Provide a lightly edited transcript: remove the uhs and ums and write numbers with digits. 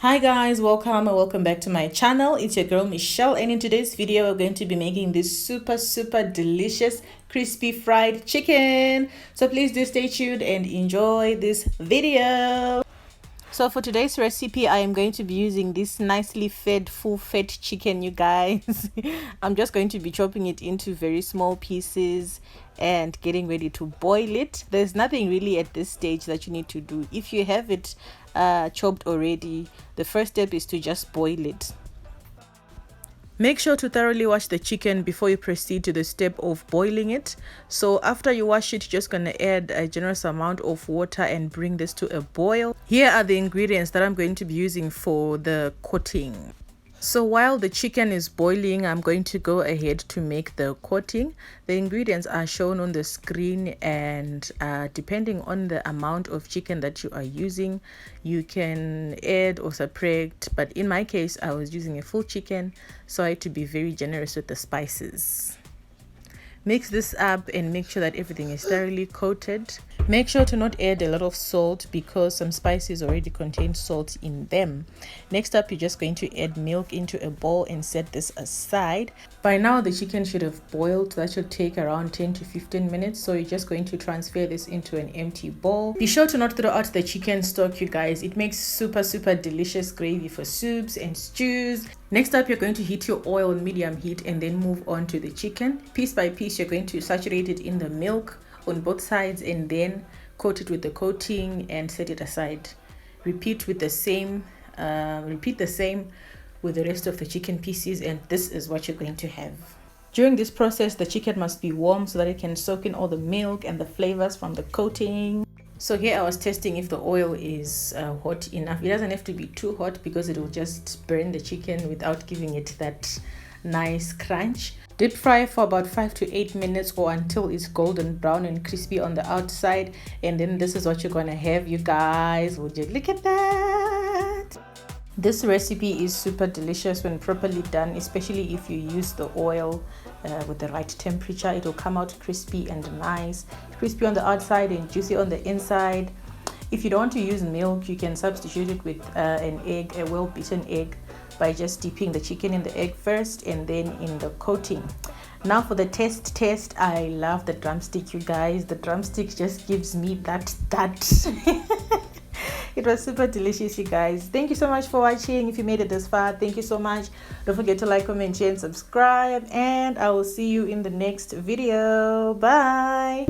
Hi guys, welcome back to my channel. It's your girl Michelle, and in today's video we're going to be making this super delicious crispy fried chicken. So please do stay tuned and enjoy this video. So for today's recipe, I am going to be using this nicely fed full fat chicken, you guys. I'm just going to be chopping it into very small pieces and getting ready to boil it. There's nothing really at this stage that you need to do. If you have it chopped already, the first step is to just boil it. Make sure to thoroughly wash the chicken before you proceed to the step of boiling it. So after you wash it, you're just going to add a generous amount of water and bring this to a boil. Here are the ingredients that I'm going to be using for the coating. So while the chicken is boiling, I'm going to go ahead to make the coating. The ingredients are shown on the screen, and depending on the amount of chicken that you are using, you can add or subtract. But in my case, I was using a full chicken, so I had to be very generous with the spices. Mix this up and make sure that everything is thoroughly coated. Make sure to not add a lot of salt because some spices already contain salt in them. Next up, you're just going to add milk into a bowl and set this aside. By now, the chicken should have boiled. That should take around 10 to 15 minutes. So you're just going to transfer this into an empty bowl. Be sure to not throw out the chicken stock, you guys. It makes super delicious gravy for soups and stews. Next up, you're going to heat your oil on medium heat and then move on to the chicken. Piece by piece, you're going to saturate it in the milk on both sides and then coat it with the coating and set it aside. Repeat the same with the rest of the chicken pieces, and this is what you're going to have. During this process, the chicken must be warm so that it can soak in all the milk and the flavors from the coating. So here I was testing if the oil is hot enough. It doesn't have to be too hot because it will just burn the chicken without giving it that nice crunch. Deep fry for about 5 to 8 minutes or until it's golden brown and crispy on the outside, and then this is what you're gonna have, you guys. Would you look at that? This recipe is super delicious when properly done, especially if you use the oil with the right temperature. It will come out crispy and nice, crispy on the outside and juicy on the inside. If you don't want to use milk, you can substitute it with an egg, a well-beaten egg, by just dipping the chicken in the egg first and then in the coating. Now for the taste, I love the drumstick, you guys. The drumstick just gives me that It was super delicious, you guys. Thank you so much for watching. If you made it this far, thank you so much. Don't forget to like, comment, share, and subscribe, and I will see you in the next video. Bye.